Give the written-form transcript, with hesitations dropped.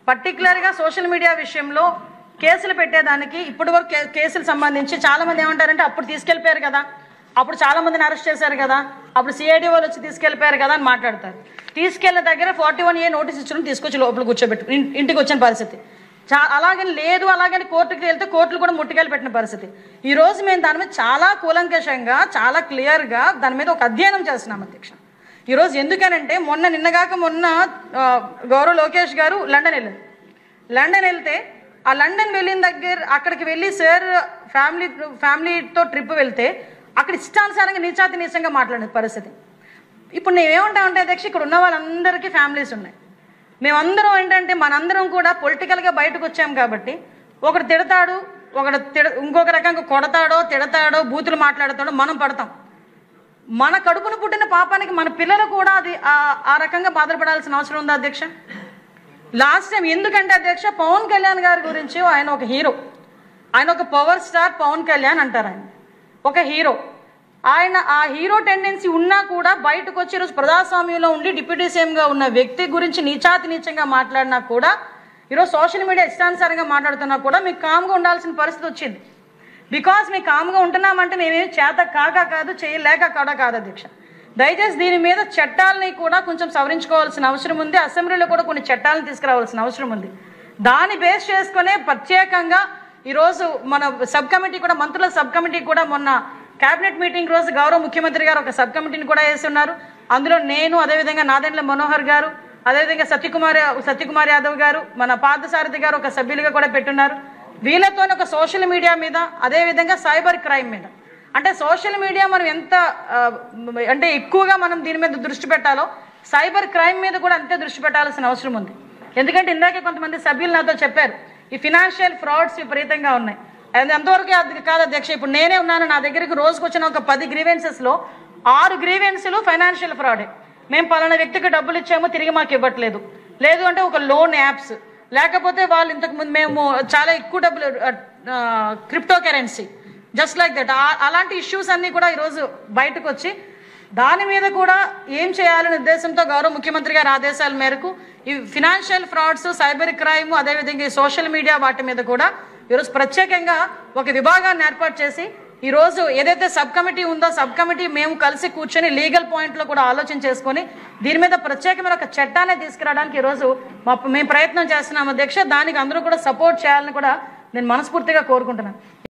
పర్టికులర్గా social media విషయంలో కేసులు పెట్టేదానికి ఇప్పటివరకు కేసులు సంబంధించి చాలామంది ఏమంటారంటే అప్పుడు తీసుకెళ్ళిపోయారు కదా, అప్పుడు చాలామందిని అరెస్ట్ చేశారు కదా, అప్పుడు సిఐడి వాళ్ళు వచ్చి తీసుకెళ్ళిపోయారు కదా అని మాట్లాడతారు. తీసుకెళ్ళిన దగ్గర 41A నోటీస్ ఇచ్చడం తీసుకొచ్చి లోపల కూర్చోబెట్టు ఇంటికి వచ్చిన పరిస్థితి. అలాగని లేదు, అలాగని కోర్టుకి వెళ్తే కోర్టులు కూడా ముట్టుకెళ్ళి పెట్టిన పరిస్థితి. ఈరోజు మేము దాని మీద చాలా కూలంకషంగా చాలా క్లియర్గా దాని మీద ఒక అధ్యయనం చేస్తున్నాం అధ్యక్ష. ఈరోజు ఎందుకనంటే నిన్నగాక మొన్న గౌరవ లోకేష్ గారు లండన్ వెళ్తే ఆ లండన్ వెళ్ళిన దగ్గర అక్కడికి వెళ్ళి సార్ ఫ్యామిలీతో ట్రిప్ వెళ్తే అక్కడ ఇష్టానుసారంగా నీచాతినీచంగా మాట్లాడే పరిస్థితి. ఇప్పుడు నేనేమంటామంటే అధ్యక్ష, ఇక్కడ ఉన్న వాళ్ళందరికీ ఫ్యామిలీస్ ఉన్నాయి. మేమందరం ఏంటంటే మనందరం కూడా పొలిటికల్గా బయటకు వచ్చాం కాబట్టి ఒకడు తిడతాడు, ఇంకొక రకంగా కొడతాడో తిడతాడో బూతులు మాట్లాడతాడో మనం పడతాం. మన కడుపును పుట్టిన పాపానికి మన పిల్లలు కూడా అది ఆ రకంగా బాధపడాల్సిన అవసరం ఉందా అధ్యక్ష? లాస్ట్ టైం ఎందుకంటే అధ్యక్ష పవన్ కళ్యాణ్ గారి గురించి ఆయన ఒక హీరో, ఆయన ఒక పవర్ స్టార్ పవన్ కళ్యాణ్ అంటారు. ఆయన ఒక హీరో, ఆయన ఆ హీరో టెండెన్సీ ఉన్నా కూడా బయటకు వచ్చి ఈరోజు ప్రజాస్వామ్యంలో ఉండి డిప్యూటీ సీఎంగా ఉన్న వ్యక్తి గురించి నీచాతినీచంగా మాట్లాడినా కూడా ఈరోజు సోషల్ మీడియా ఇష్టానుసారంగా మాట్లాడుతున్నా కూడా మీకు కామ్గా ఉండాల్సిన పరిస్థితి వచ్చింది. బికాస్ మీకు కామ్గా ఉంటున్నామంటే మేమేమి చేత కాదు, చేయలేక కాదు అధ్యక్ష. దయచేసి దీని మీద చట్టాలని కూడా కొంచెం సవరించుకోవాల్సిన అవసరం ఉంది. అసెంబ్లీలో కూడా కొన్ని చట్టాలను తీసుకురావాల్సిన అవసరం ఉంది. దాన్ని బేస్ చేసుకునే ప్రత్యేకంగా ఈరోజు మన సబ్ కమిటీ కూడా, మంత్రుల సబ్ కమిటీ కూడా మొన్న క్యాబినెట్ మీటింగ్ రోజు గౌరవ ముఖ్యమంత్రి గారు ఒక సబ్ కమిటీని కూడా వేసి ఉన్నారు. అందులో నేను, అదేవిధంగా నాదెండ్ల మనోహర్ గారు, అదేవిధంగా సత్యకుమార్ యాదవ్ గారు, మన పార్థసారథి గారు ఒక సభ్యులుగా కూడా పెట్టున్నారు. వీళ్ళతో ఒక సోషల్ మీడియా మీద, అదేవిధంగా సైబర్ క్రైమ్ మీద, అంటే సోషల్ మీడియా మనం ఎంత అంటే ఎక్కువగా మనం దీని మీద దృష్టి పెట్టాలో సైబర్ క్రైమ్ మీద కూడా అంతే దృష్టి పెట్టాల్సిన అవసరం ఉంది. ఎందుకంటే ఇందాకే కొంతమంది సభ్యులు నాతో చెప్పారు ఈ ఫినాన్షియల్ ఫ్రాడ్స్ విపరీతంగా ఉన్నాయి. అది ఎంతవరకు కాదు అధ్యక్ష. ఇప్పుడు నేనే ఉన్నాను, నా దగ్గరికి రోజుకు వచ్చిన ఒక 10 గ్రీవెన్సెస్లో 6 గ్రీవెన్స్లు ఫైనాన్షియల్ ఫ్రాడే. మేము పలానా వ్యక్తికి డబ్బులు ఇచ్చాము తిరిగి మాకు ఇవ్వట్లేదు, లేదు అంటే ఒక లోన్ యాప్స్, లేకపోతే వాళ్ళు ఇంతకుముందు మేము చాలా ఎక్కువ డబ్బులు crypto currency, just like that. అలాంటి ఇష్యూస్ అన్నీ కూడా ఈరోజు బయటకు వచ్చి దాని మీద కూడా ఏం చేయాలనే ఉద్దేశంతో గౌరవ ముఖ్యమంత్రి గారి ఆదేశాల మేరకు ఈ ఫినాన్షియల్ ఫ్రాడ్స్, సైబర్ క్రైమ్, అదేవిధంగా ఈ సోషల్ మీడియా వాటి మీద కూడా ఈరోజు ప్రత్యేకంగా ఒక విభాగాన్ని ఏర్పాటు చేసి ఈరోజు ఏదైతే సబ్ కమిటీ ఉందో సబ్ కమిటీ మేము కలిసి కూర్చొని లీగల్ పాయింట్లో కూడా ఆలోచన చేసుకొని దీని మీద ప్రత్యేకమైన ఒక చట్టాన్ని తీసుకురావడానికి ఈరోజు మేము ప్రయత్నం చేస్తున్నాం అధ్యక్ష. దానికి అందరూ కూడా సపోర్ట్ చేయాలని కూడా నేను మనస్ఫూర్తిగా కోరుకుంటున్నాను.